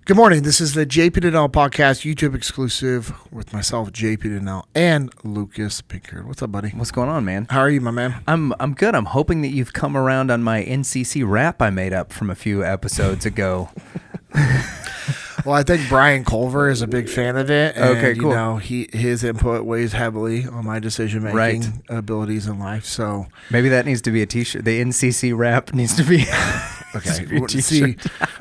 Good morning. This is the JP Dinnell podcast, YouTube exclusive with myself, JP Dinnell, and Lucas Pinkard. What's up, buddy? What's going on, man? How are you, my man? I'm good. I'm hoping that you've come around on my NCC rap I made up from a few episodes ago. Well, I think Brian Culver is a big fan of it. And, Okay, cool. You know, his input weighs heavily on my decision-making abilities in life. So Maybe that needs to be a T-shirt. The NCC rap needs to be. okay. See,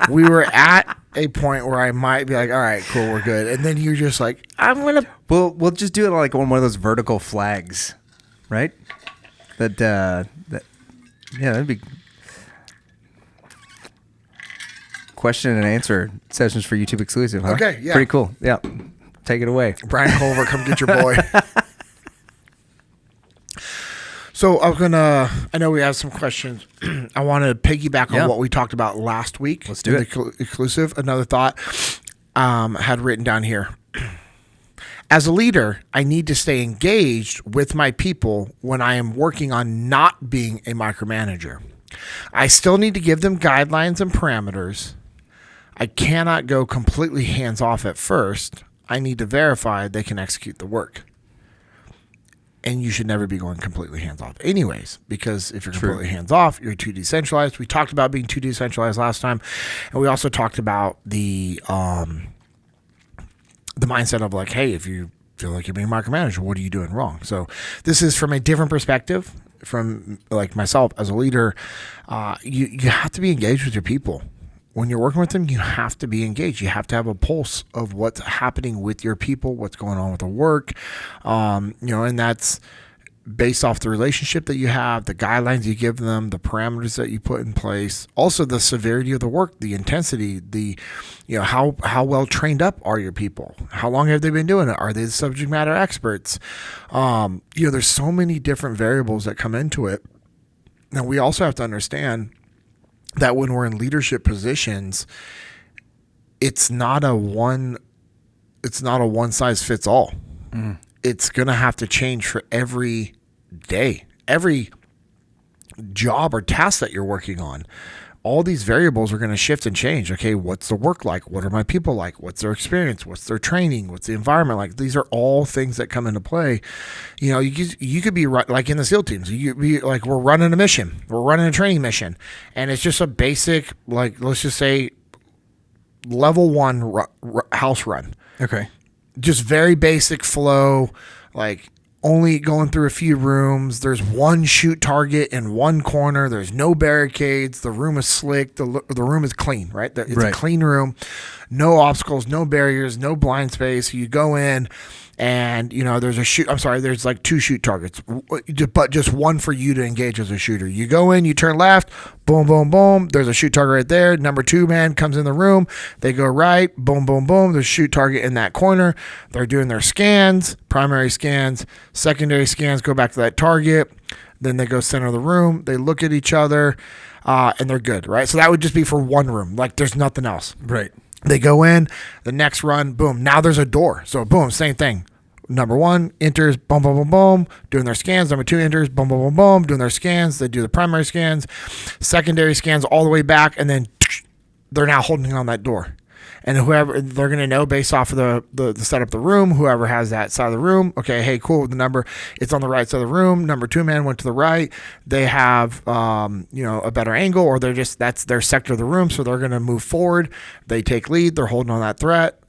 we were at a point where I might be like, all right, cool, we're good. And then you're just like, I'm going to. We'll just do it like on one of those vertical flags, right? That'd be question and answer sessions for YouTube exclusive, huh? Okay, yeah. Pretty cool. Yeah. Take it away. Brian Culver, come get your boy. So I know we have some questions. I want to piggyback on what we talked about last week. Let's do it. The exclusive. Another thought had written down here. As a leader, I need to stay engaged with my people when I am working on not being a micromanager. I still need to give them guidelines and parameters. I cannot go completely hands off at first. I need to verify they can execute the work. And you should never be going completely hands-off anyways, because if you're completely hands-off, you're too decentralized. We talked about being too decentralized last time, and we also talked about the mindset of like, hey, if you feel like you're being micromanager, what are you doing wrong? So this is from a different perspective from like myself as a leader. You have to be engaged with your people. When you're working with them, you have to be engaged. You have to have a pulse of what's happening with your people, what's going on with the work, and that's based off the relationship that you have, the guidelines you give them, the parameters that you put in place, also the severity of the work, the intensity, how well trained up are your people? How long have they been doing it? Are they the subject matter experts? There's so many different variables that come into it. Now, we also have to understand that when we're in leadership positions, it's not a one size fits all. It's going to have to change for every day, every job or task that you're working on. All these variables are going to shift and change. Okay, what's the work like? What are my people like? What's their experience? What's their training? What's the environment like? These are all things that come into play. You could be like in the SEAL teams. You could be like, we're running a mission. We're running a training mission. And it's just a basic, like, let's just say level 1 house run. Okay. Just very basic flow, like only going through a few rooms. There's one shoot target in one corner. There's no barricades. The room is slick. The room is clean, right? It's a clean room. No obstacles, no barriers, no blind space. You go in and, there's like 2 shoot targets, but just one for you to engage as a shooter. You go in, you turn left, boom, boom, boom. There's a shoot target right there. Number 2 man comes in the room. They go right, boom, boom, boom. There's a shoot target in that corner. They're doing their scans, primary scans, secondary scans, go back to that target. Then they go center of the room. They look at each other, and they're good, right? So that would just be for one room. Like there's nothing else. Right. They go in, the next run, boom. Now there's a door. So boom, same thing. Number 1 enters, boom, boom, boom, boom, doing their scans. Number 2 enters, boom, boom, boom, boom, doing their scans. They do the primary scans, secondary scans all the way back, and then they're now holding on that door. And whoever, they're going to know based off of the setup of the room, whoever has that side of the room, okay, hey, cool, the number, it's on the right side of the room. Number 2 man went to the right. They have, a better angle, or that's their sector of the room, so they're going to move forward. They take lead. They're holding on that threat.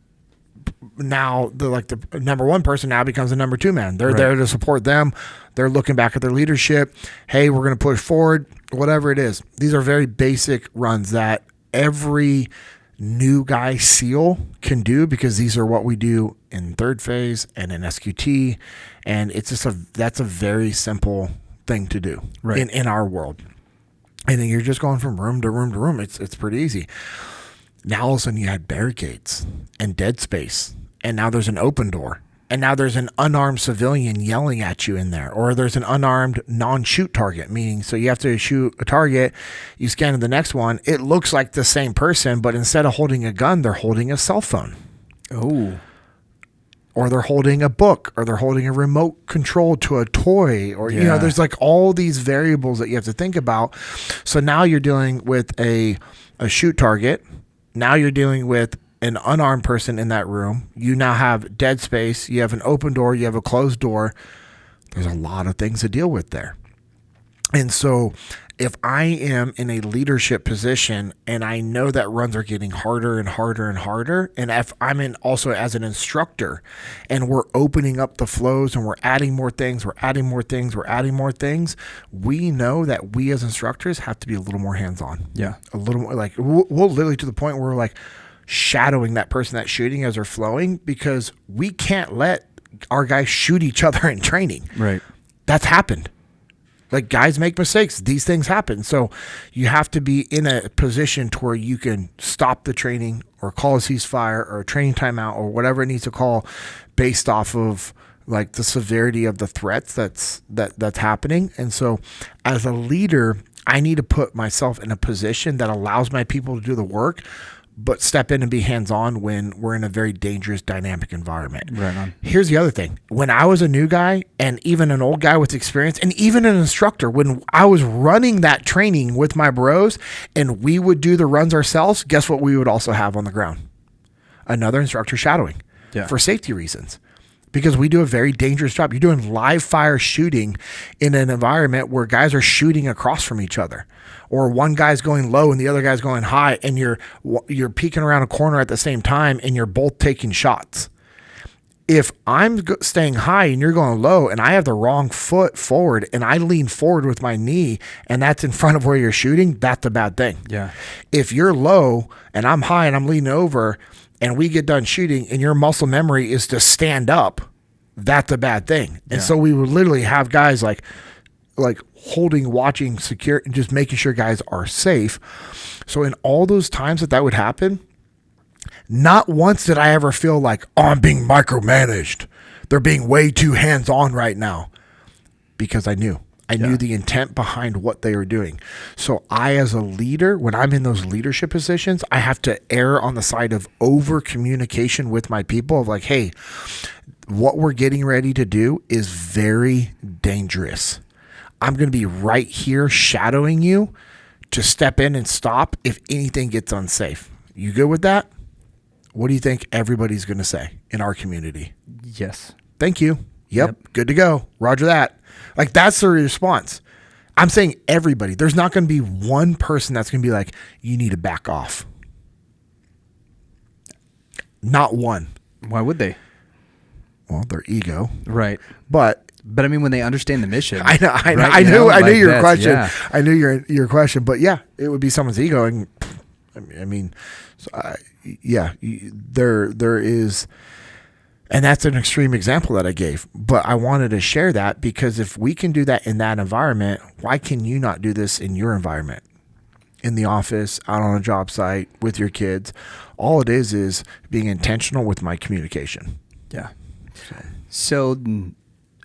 Now, the number 1 person now becomes the number 2 man. They're there to support them. They're looking back at their leadership. Hey, we're going to push forward, whatever it is. These are very basic runs that every new guy SEAL can do, because these are what we do in 3rd phase and in SQT, and it's just that's a very simple thing to do in our world. And then you're just going from room to room to room. It's pretty easy. Now all of a sudden you had barricades and dead space, and now there's an open door, and now there's an unarmed civilian yelling at you in there, or there's an unarmed non-shoot target, meaning so you have to shoot a target, you scan to the next one, it looks like the same person, but instead of holding a gun, they're holding a cell phone. Oh. Or they're holding a book, or they're holding a remote control to a toy, or, there's like all these variables that you have to think about. So now you're dealing with a shoot target. Now you're dealing with an unarmed person in that room. You now have dead space. You have an open door. You have a closed door. There's a lot of things to deal with there. And so if I am in a leadership position and I know that runs are getting harder and harder and harder, and if I'm in also as an instructor and we're opening up the flows and we're adding more things, we know that we as instructors have to be a little more hands-on. Yeah. A little more like we'll literally to the point where we're like shadowing that person that's shooting as they're flowing, because we can't let our guys shoot each other in training. Right. That's happened. Like, guys make mistakes. These things happen. So you have to be in a position to where you can stop the training or call a ceasefire or a training timeout or whatever it needs to call based off of like the severity of the threats that's happening. And so as a leader, I need to put myself in a position that allows my people to do the work, but step in and be hands-on when we're in a very dangerous, dynamic environment. Right on. Here's the other thing. When I was a new guy and even an old guy with experience and even an instructor, when I was running that training with my bros and we would do the runs ourselves, guess what we would also have on the ground? Another instructor shadowing for safety reasons. Because we do a very dangerous job. You're doing live fire shooting in an environment where guys are shooting across from each other, or one guy's going low and the other guy's going high, and you're peeking around a corner at the same time, and you're both taking shots. If I'm staying high and you're going low, and I have the wrong foot forward, and I lean forward with my knee, and that's in front of where you're shooting, that's a bad thing. Yeah. If you're low and I'm high and I'm leaning over, and we get done shooting and your muscle memory is to stand up, that's a bad thing. And so we would literally have guys like holding, watching, secure, and just making sure guys are safe. So in all those times that would happen, not once did I ever feel like, oh, I'm being micromanaged. They're being way too hands-on right now. Because I knew the intent behind what they were doing. So I, as a leader, when I'm in those leadership positions, I have to err on the side of over communication with my people of like, hey, what we're getting ready to do is very dangerous. I'm going to be right here shadowing you to step in and stop if anything gets unsafe. You good with that? What do you think everybody's going to say in our community? Yes. Thank you. Yep. Good to go. Roger that. Like, that's the response. I'm saying everybody. There's not going to be one person that's going to be like, you need to back off. Not one. Why would they? Well, their ego. Right. But I mean, when they understand the mission. I know. Right? I knew your question. Yeah. I knew your question. But yeah, it would be someone's ego. And I mean, there is. And that's an extreme example that I gave, but I wanted to share that because if we can do that in that environment, why can you not do this in your environment? In the office, out on a job site, with your kids. All it is being intentional with my communication. Yeah. So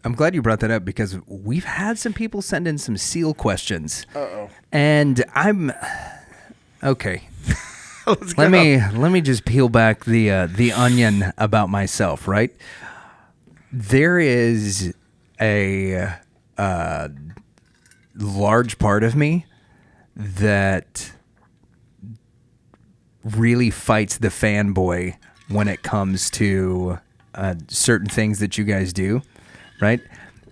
I'm glad you brought that up because we've had some people send in some SEAL questions. Uh-oh. And I'm okay. Let me just peel back the onion about myself, right? There is a large part of me that really fights the fanboy when it comes to certain things that you guys do, right?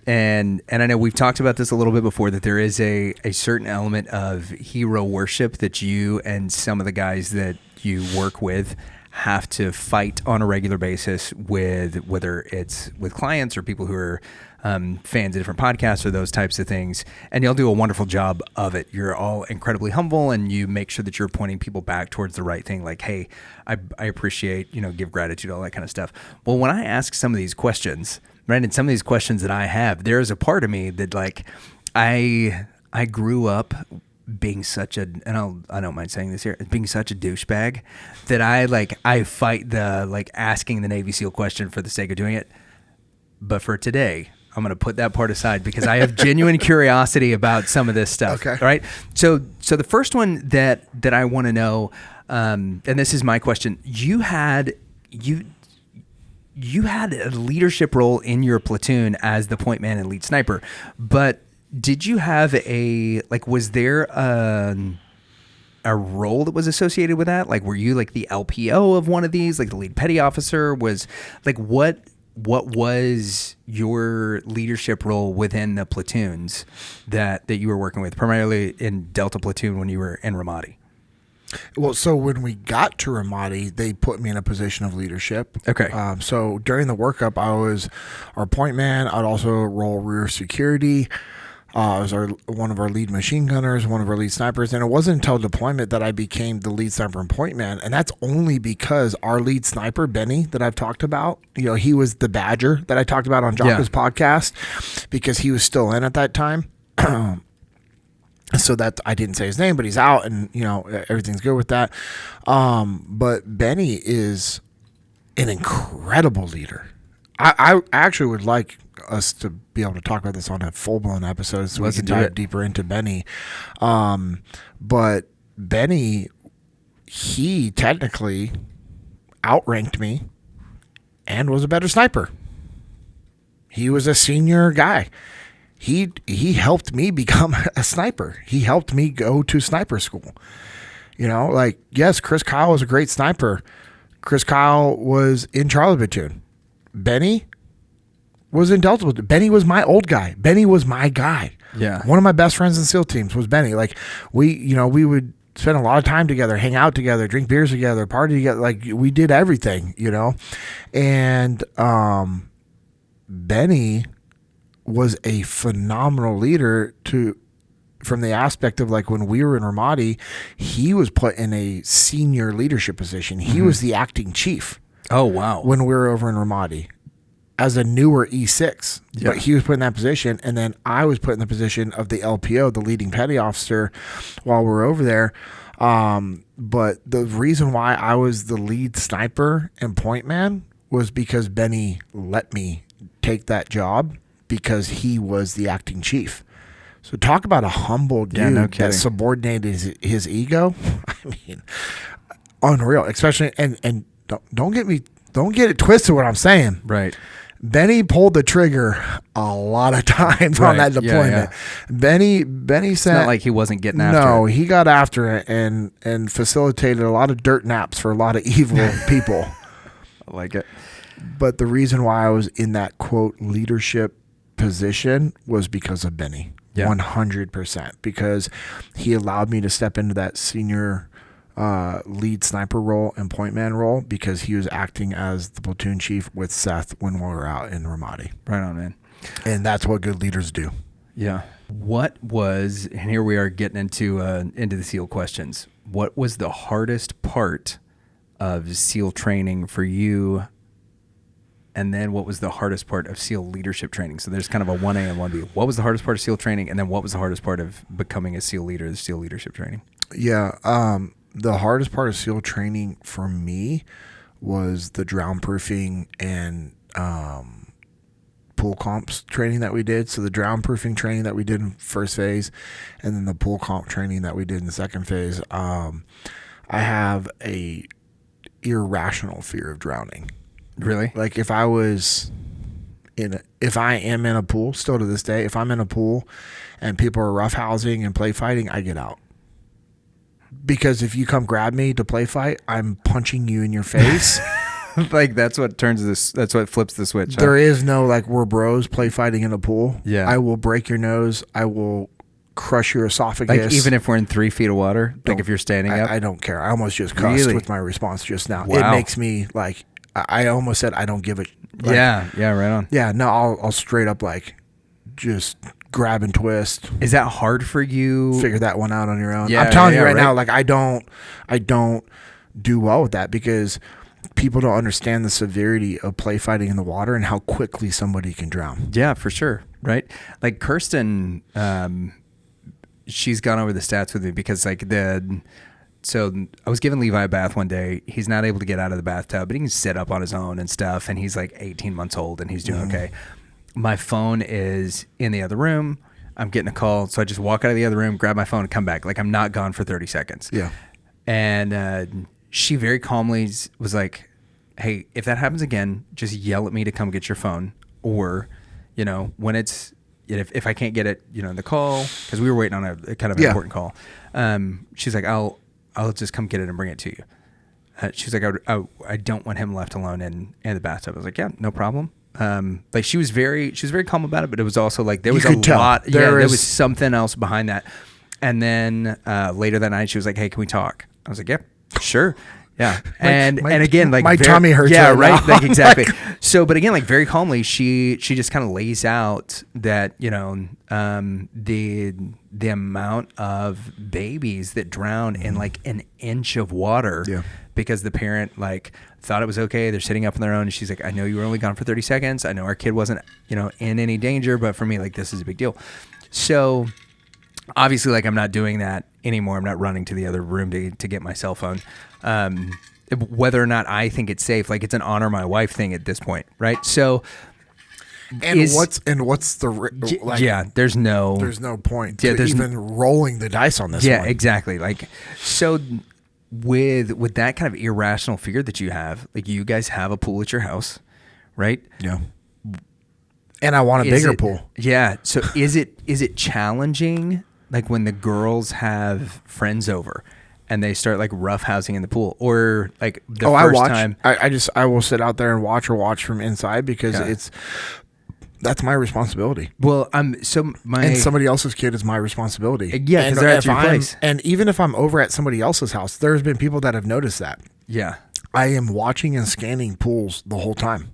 And I know we've talked about this a little bit before, that there is a certain element of hero worship that you and some of the guys that you work with have to fight on a regular basis with, whether it's with clients or people who are fans of different podcasts or those types of things. And you'll do a wonderful job of it. You're all incredibly humble and you make sure that you're pointing people back towards the right thing. Like, hey, I appreciate, give gratitude, all that kind of stuff. Well, when I ask some of these questions, right, and some of these questions that I have, there's a part of me that like, I grew up being such a, and I don't mind saying this here, being such a douchebag that I fight the like asking the Navy SEAL question for the sake of doing it. But for today, I'm going to put that part aside because I have genuine curiosity about some of this stuff. Okay. All right. So the first one that I want to know, and this is my question, you had a leadership role in your platoon as the point man and lead sniper, but did you have was there a role that was associated with that? Like, were you like the LPO of one of these, like the lead petty officer? Was like what was your leadership role within the platoons that you were working with, primarily in Delta Platoon when you were in Ramadi? Well, so when we got to Ramadi, they put me in a position of leadership. Okay. So during the workup, I was our point man. I'd also roll rear security. I was one of our lead machine gunners, one of our lead snipers. And it wasn't until deployment that I became the lead sniper and point man. And that's only because our lead sniper, Benny, that I've talked about, he was the Badger that I talked about on Jocko's podcast, because he was still in at that time. So that I didn't say his name, but he's out, and everything's good with that. But Benny is an incredible leader. I actually would like us to be able to talk about this on a full-blown episode, so we can dive deeper into Benny. But Benny, he technically outranked me and was a better sniper. He was a senior guy. He helped me become a sniper. He helped me go to sniper school. Yes, Chris Kyle was a great sniper. Chris Kyle was in Charlie Platoon. Benny was in Delta Platoon. Benny was my old guy. Benny was my guy. Yeah. One of my best friends in SEAL teams was Benny. Like we would spend a lot of time together, hang out together, drink beers together, party together. Like we did everything, and Benny was a phenomenal leader from the aspect of, like, when we were in Ramadi, he was put in a senior leadership position. He was the acting chief. Oh, wow. When we were over in Ramadi as a newer E6, but he was put in that position. And then I was put in the position of the LPO, the leading petty officer, while we were over there. But the reason why I was the lead sniper and point man was because Benny let me take that job, because he was the acting chief. So talk about a humble dude that subordinated his ego. I mean, unreal. Especially, and don't get it twisted what I'm saying. Right. Benny pulled the trigger a lot of times on that deployment. Yeah. Benny said, it's not like he wasn't getting after it. No, he got after it and facilitated a lot of dirt naps for a lot of evil people. I like it. But the reason why I was in that, quote, leadership position was because of Benny. 100%, because he allowed me to step into that senior lead sniper role and point man role, because he was acting as the platoon chief with Seth when we were out in Ramadi. Right on, man. And that's what good leaders do. Yeah. What was, and here we are getting into the SEAL questions. What was the hardest part of SEAL training for you? And then what was the hardest part of SEAL leadership training? So there's kind of a 1A and 1B. What was the hardest part of SEAL training? And then what was the hardest part of becoming a SEAL leader, the SEAL leadership training? Yeah. The hardest part of SEAL training for me was the drown proofing and pool comps training that we did. So the drown proofing training that we did in first phase, and then the pool comp training that we did in the second phase. I have a irrational fear of drowning. Really? Like if I am in a pool, still to this day, if I'm in a pool and people are roughhousing and play fighting, I get out. Because if you come grab me to play fight, I'm punching you in your face. Like that's what flips the switch. There is no, like, we're bros play fighting in a pool. Yeah. I will break your nose. I will crush your esophagus. Like even if we're in 3 feet of water, like if you're standing up? I don't care. I almost just cussed with my response just now. Wow. It makes me like, I almost said I don't give a like, yeah, right on. Yeah, no, I'll straight up like just grab and twist. Is that hard for you? Figure that one out on your own. Yeah, I'm telling you right now, like I don't do well with that, because people don't understand the severity of play fighting in the water and how quickly somebody can drown. Yeah, for sure. Right. Like Kirsten, she's gone over the stats with me, because like so I was giving Levi a bath one day. He's not able to get out of the bathtub, but he can sit up on his own and stuff. And he's like 18 months old and he's doing okay. My phone is in the other room. I'm getting a call. So I just walk out of the other room, grab my phone and come back. Like I'm not gone for 30 seconds. Yeah. And she very calmly was like, hey, if that happens again, just yell at me to come get your phone. Or, when it's, if I can't get it, the call, because we were waiting on a kind of an important call. She's like, I'll I'll just come get it and bring it to you. She's like, I don't want him left alone in the bathtub. I was like, yeah, no problem. Like she was very calm about it, but it was also like there was a lot. There was something else behind that. And then later that night, she was like, hey, can we talk? I was like, yeah, sure. Yeah. And again, like my tummy hurts. Yeah, right. Like exactly. So, but again, like very calmly, she just kind of lays out that, you know, the amount of babies that drown in like an inch of water because the parent like thought it was okay. They're sitting up on their own. And she's like, I know you were only gone for 30 seconds. I know our kid wasn't, you know, in any danger, but for me, like this is a big deal. So obviously, like I'm not doing that anymore. I'm not running to the other room to get my cell phone. Whether or not I think it's safe, like it's an honor my wife thing at this point, right? So, what's the like? Yeah, there's no point to even rolling the dice on this. Yeah, one. Exactly. Like so, with that kind of irrational fear that you have, like you guys have a pool at your house, right? Yeah. And I want a bigger pool. Yeah. So is it challenging? Like when the girls have friends over and they start like roughhousing in the pool, or like the first time. I will sit out there and watch from inside because that's my responsibility. Well, and somebody else's kid is my responsibility. Yeah, because they're at your place. And even if I'm over at somebody else's house, there's been people that have noticed that. Yeah. I am watching and scanning pools the whole time.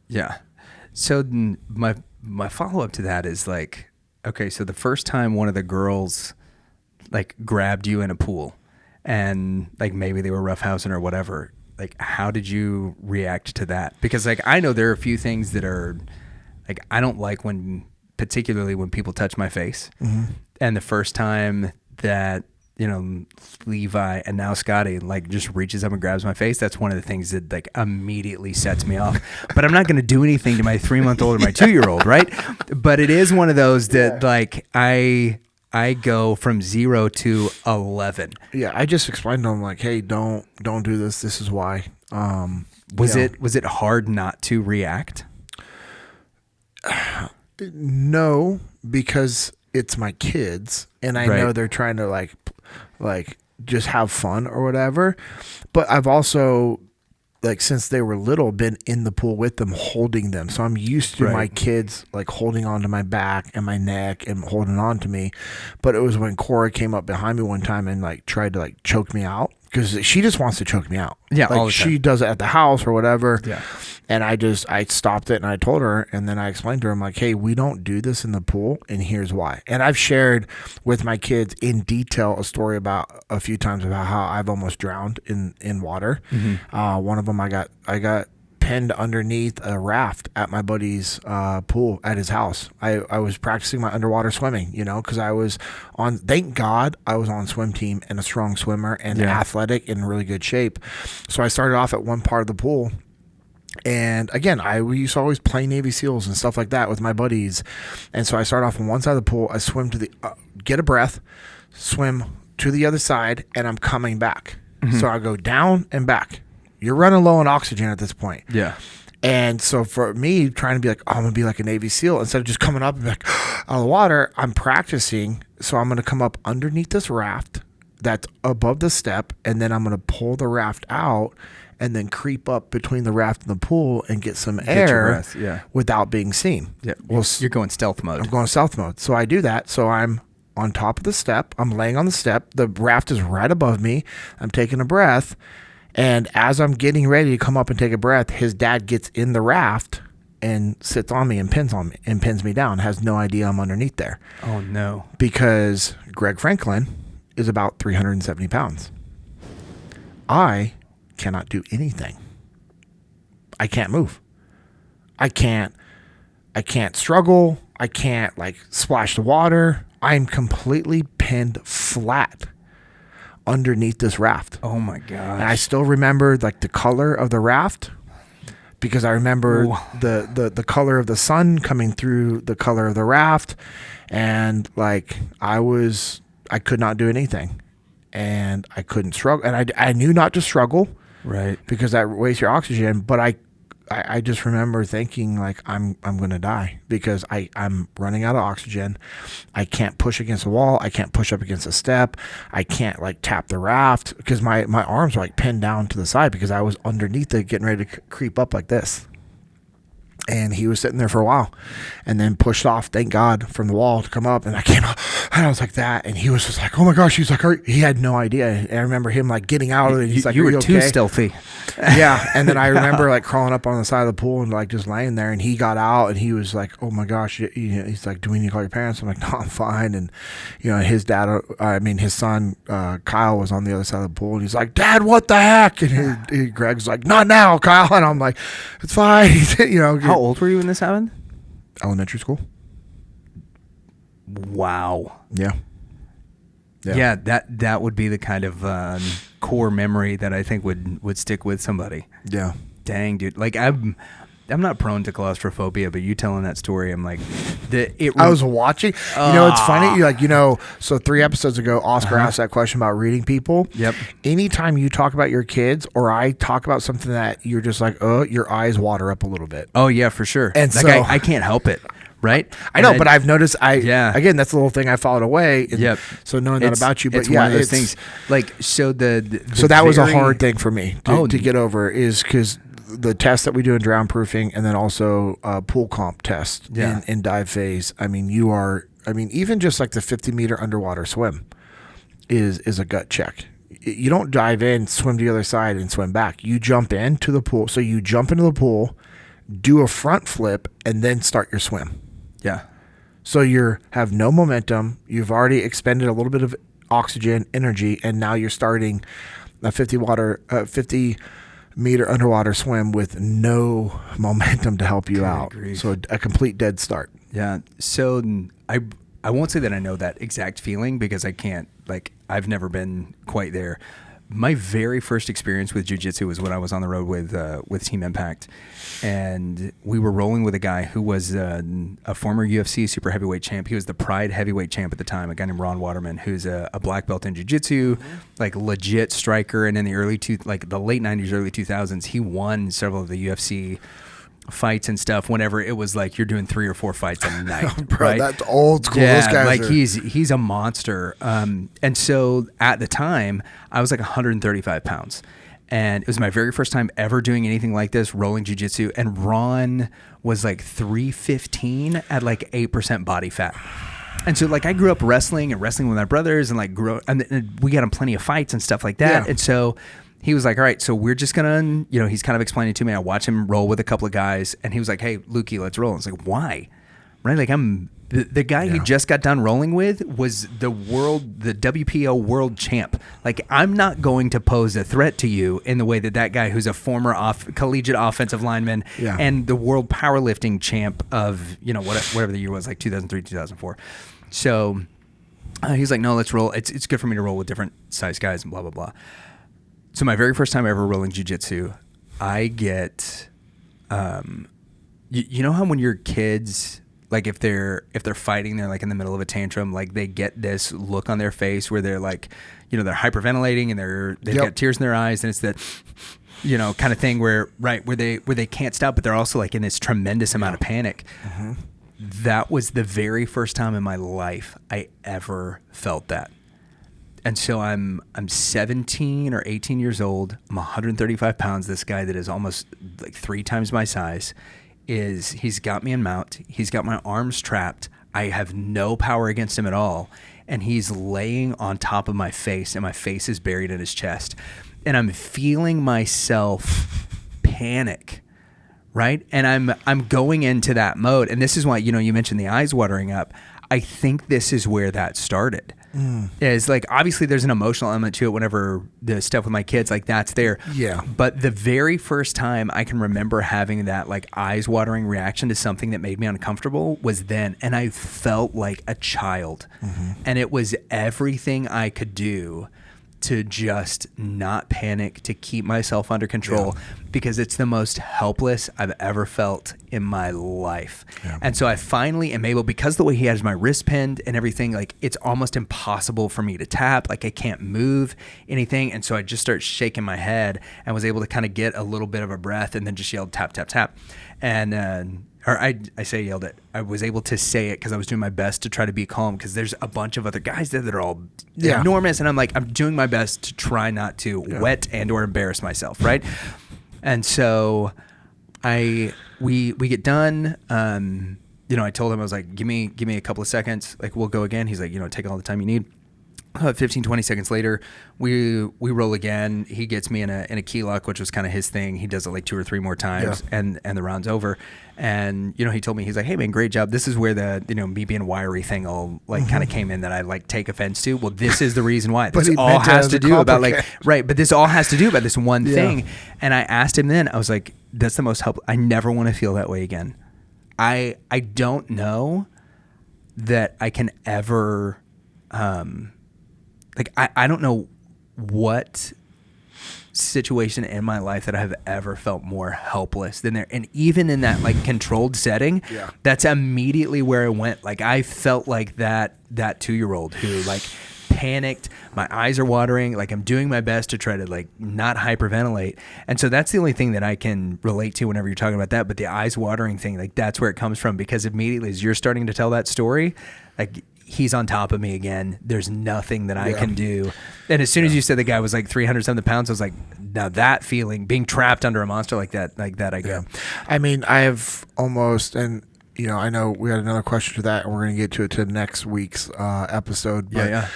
Yeah. So my follow up to that is like, okay, so the first time one of the girls like grabbed you in a pool and like maybe they were roughhousing or whatever, like how did you react to that? Because like I know there are a few things that are like I don't like particularly when people touch my face. Mm-hmm. And the first time that, you know, Levi and now Scotty like just reaches up and grabs my face, that's one of the things that like immediately sets me off. But I'm not going to do anything to my 3-month-old or my 2-year-old, right? But it is one of those that like I go from 0 to 11. Yeah, I just explained to him like, hey, don't do this. This is why. Was it hard not to react? No, because it's my kids and I know they're trying to like just have fun or whatever. But I've also like since they were little been in the pool with them, holding them. So I'm used to my kids like holding onto my back and my neck and holding on to me. But it was when Cora came up behind me one time and like tried to like choke me out because she just wants to choke me out. Yeah, like all the time. She does it at the house or whatever. Yeah. And I stopped it and I told her, and then I explained to her, I'm like, hey, we don't do this in the pool, and here's why. And I've shared with my kids in detail a story about a few times about how I've almost drowned in water. Mm-hmm. One of them, I got pinned underneath a raft at my buddy's pool at his house. I was practicing my underwater swimming, you know, because I was on, thank God, I was on swim team and a strong swimmer and athletic and in really good shape. So I started off at one part of the pool. And again, we used to always play Navy SEALs and stuff like that with my buddies. And so I start off on one side of the pool. I swim to get a breath, swim to the other side, and I'm coming back. Mm-hmm. So I go down and back. You're running low on oxygen at this point. Yeah. And so for me, trying to be like, I'm going to be like a Navy SEAL, instead of just coming up and be like, out of the water, I'm practicing. So I'm going to come up underneath this raft that's above the step, and then I'm going to pull the raft out and then creep up between the raft and the pool and get some air without being seen. Yeah. Well, you're going stealth mode. I'm going stealth mode. So I do that. So I'm on top of the step. I'm laying on the step. The raft is right above me. I'm taking a breath. And as I'm getting ready to come up and take a breath, his dad gets in the raft and sits on me and pins me down. Has no idea I'm underneath there. Oh, no. Because Greg Franklin is about 370 pounds. I cannot do anything. I can't move. I can't struggle. I can't like splash the water. I'm completely pinned flat underneath this raft. Oh my gosh. And I still remember like the color of the raft because I remember the color of the sun coming through the color of the raft, and like I could not do anything, and I couldn't struggle, and I knew not to struggle. Right. Because that wastes your oxygen. But I just remember thinking like I'm going to die because I'm running out of oxygen. I can't push against a wall. I can't push up against a step. I can't like tap the raft because my arms were like pinned down to the side because I was underneath it getting ready to creep up like this. And he was sitting there for a while and then pushed off, thank God, from the wall to come up. And I came up and I was like that. And he was just like, oh my gosh. He's like, he had no idea. And I remember him like getting out of it. He's like, you are were you too okay? stealthy. Yeah. And then I remember like crawling up on the side of the pool and like just laying there. And he got out and he was like, oh my gosh. He's like, do we need to call your parents? I'm like, no, I'm fine. And, his son, Kyle, was on the other side of the pool. And he's like, Dad, what the heck? And Greg's like, not now, Kyle. And I'm like, it's fine. How old were you when this happened? Elementary school. Wow. Yeah. Yeah, that would be the kind of core memory that I think would stick with somebody. Yeah. Dang, dude. Like I'm not prone to claustrophobia, but you telling that story, I'm like, I was watching. It's funny. So 3 episodes ago, Oscar asked that question about reading people. Yep. Anytime you talk about your kids, or I talk about something that you're just like, oh, your eyes water up a little bit. Oh yeah, for sure. And like so I can't help it. Right. I know, but I've noticed. Again, that's the little thing I followed away. And yep. So knowing that about you, but it's one of those things. Like so that was a hard thing for me to get over, is because the test that we do in drown proofing, and then also pool comp test in dive phase. I mean, even just like the 50-meter underwater swim is a gut check. You don't dive in, swim to the other side, and swim back. You jump into the pool. So you jump into the pool, do a front flip, and then start your swim. Yeah. So you have no momentum. You've already expended a little bit of oxygen, energy, and now you're starting a 50-meter underwater swim with no momentum to help you out. Grief. So a complete dead start. Yeah. So I won't say that I know that exact feeling because I can't, I've never been quite there. My very first experience with Jiu-Jitsu was when I was on the road with Team Impact, and we were rolling with a guy who was a former UFC super heavyweight champ. He was the Pride heavyweight champ at the time, a guy named Ron Waterman, who's a black belt in Jiu-Jitsu, like legit striker. And in the the late 90s, early 2000s, he won several of the UFC fights and stuff whenever it was like you're doing 3 or 4 fights a night. Bro, right? That's old school. Yeah, those guys he's a monster. And so at the time I was like 135 pounds, and it was my very first time ever doing anything like this, rolling jiu-jitsu. And Ron was like 315 at like 8% body fat. And so I grew up wrestling with my brothers, and and we got in plenty of fights and stuff like that. Yeah. And so he was like, all right, so we're just going to, he's kind of explaining to me. I watch him roll with a couple of guys, and he was like, hey, Lukey, let's roll. I was like, why? Right? Like I'm the guy who just got done rolling with was the WPO world champ. Like I'm not going to pose a threat to you in the way that guy who's a former collegiate offensive lineman and the world powerlifting champ of, whatever the year was, like 2003, 2004. So he's like, no, let's roll. It's good for me to roll with different size guys and blah, blah, blah. So my very first time ever rolling jiu-jitsu, I get, you know how when your kids, like if they're fighting, they're like in the middle of a tantrum, like they get this look on their face where they're like, they're hyperventilating and they've got tears in their eyes, and it's that, kind of thing where they can't stop, but they're also like in this tremendous amount of panic. Mm-hmm. That was the very first time in my life I ever felt that. And so I'm 17 or 18 years old. I'm 135 pounds. This guy that is almost like 3 times my size he's got me in mount. He's got my arms trapped. I have no power against him at all. And he's laying on top of my face, and my face is buried in his chest. And I'm feeling myself panic, right? And I'm going into that mode. And this is why, you mentioned the eyes watering up. I think this is where that started. Is like, obviously there's an emotional element to it whenever the stuff with my kids, like that's there. Yeah. But the very first time I can remember having that like eyes watering reaction to something that made me uncomfortable was then. And I felt like a child. Mm-hmm. And it was everything I could do to just not panic, to keep myself under control, because it's the most helpless I've ever felt in my life. Yeah. And so I finally am able, because the way he has my wrist pinned and everything, like it's almost impossible for me to tap. Like I can't move anything. And so I just start shaking my head and was able to kind of get a little bit of a breath and then just yelled tap, tap, tap. And, or I say yelled it. I was able to say it because I was doing my best to try to be calm, because there's a bunch of other guys there that are all enormous, and I'm like, I'm doing my best to try not to wet and or embarrass myself, right? And so we get done. I told him, I was like, give me a couple of seconds, like we'll go again. He's like, take all the time you need. 15, 20 seconds later, we roll again. He gets me in a key lock, which was kind of his thing. He does it like 2 or 3 more times, and the round's over. And he told me, he's like, hey man, great job. This is where the me being wiry thing all like kind of came in, that I like take offense to. Well, this is the reason why. This all has to do about but this all has to do about this one thing. And I asked him then, I was like, that's the most helpful. I never want to feel that way again. I don't know that I can ever. I don't know what situation in my life that I have ever felt more helpless than there. And even in that like controlled setting, that's immediately where I went. Like I felt like that 2-year-old who like panicked, my eyes are watering, like I'm doing my best to try to like not hyperventilate. And so that's the only thing that I can relate to whenever you're talking about that. But the eyes watering thing, like that's where it comes from, because immediately as you're starting to tell that story, like he's on top of me again. There's nothing that I can do. And as soon as you said the guy was like 300 something pounds, I was like, now that feeling, being trapped under a monster like that I get. Yeah. I mean, I have almost, and I know we had another question to that, and we're going to get to it to next week's episode. But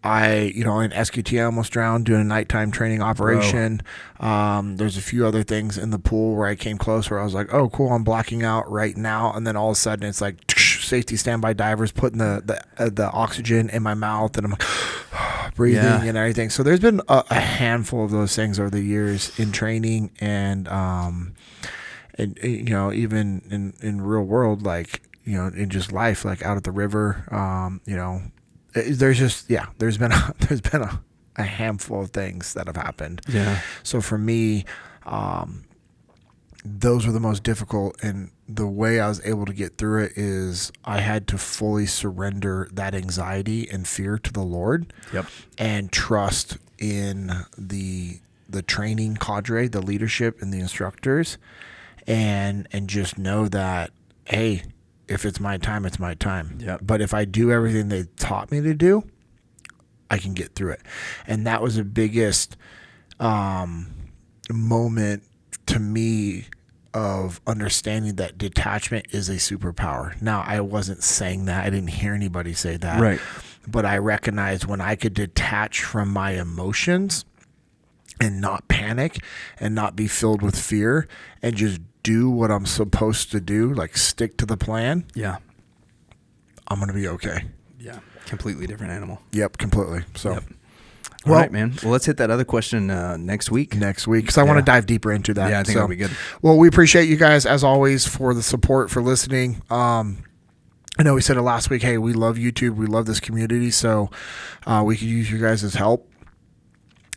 I, in SQT, I almost drowned doing a nighttime training operation. There's a few other things in the pool where I came close, where I was like, oh, cool, I'm blacking out right now. And then all of a sudden it's like, safety standby divers putting the oxygen in my mouth, and I'm like, breathing and everything. So there's been a handful of those things over the years in training, and even in real world, like, in just life, like out at the river, there's been a handful of things that have happened. Yeah. So for me, those were the most difficult, and the way I was able to get through it is I had to fully surrender that anxiety and fear to the Lord. Yep. And trust in the training cadre, the leadership, and the instructors, and just know that, hey, if it's my time, it's my time. Yep. But if I do everything they taught me to do, I can get through it. And that was the biggest moment to me of understanding that detachment is a superpower. Now, I wasn't saying that. I didn't hear anybody say that. Right. But I recognized when I could detach from my emotions and not panic and not be filled with fear and just do what I'm supposed to do, like stick to the plan. Yeah. I'm going to be okay. Yeah. Completely different animal. Yep. Completely. So. Yep. All right, man. Well, let's hit that other question next week. Because I want to dive deeper into that. Yeah, I think that'll be good. Well, we appreciate you guys, as always, for the support, for listening. I know we said it last week. Hey, we love YouTube. We love this community. So we could use you guys' help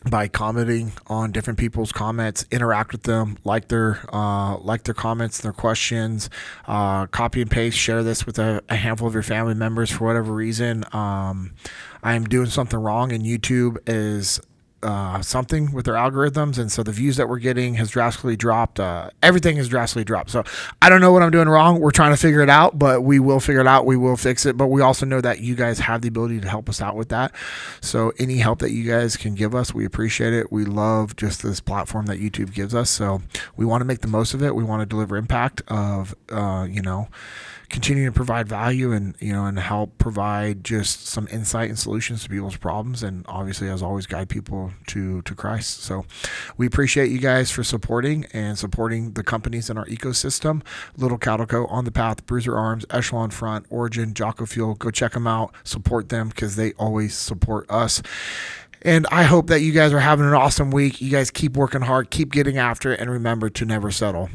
by commenting on different people's comments, interact with them, like their comments, their questions, copy and paste, share this with a handful of your family members for whatever reason. I am doing something wrong, and YouTube is something with their algorithms, and so the views that we're getting has drastically dropped. Everything has drastically dropped. So I don't know what I'm doing wrong. We're trying to figure it out, but we will figure it out. We will fix it. But we also know that you guys have the ability to help us out with that. So any help that you guys can give us, we appreciate it. We love just this platform that YouTube gives us. So we want to make the most of it. We want to deliver impact of, continue to provide value and help provide just some insight and solutions to people's problems, and obviously, as always, guide people to Christ. So we appreciate you guys for supporting the companies in our ecosystem. Little Calico, On the Path, Bruiser Arms, Echelon Front, Origin, Jocko Fuel. Go check them out, support them, because they always support us. And I hope that you guys are having an awesome week. You guys keep working hard, keep getting after it, and remember to never settle.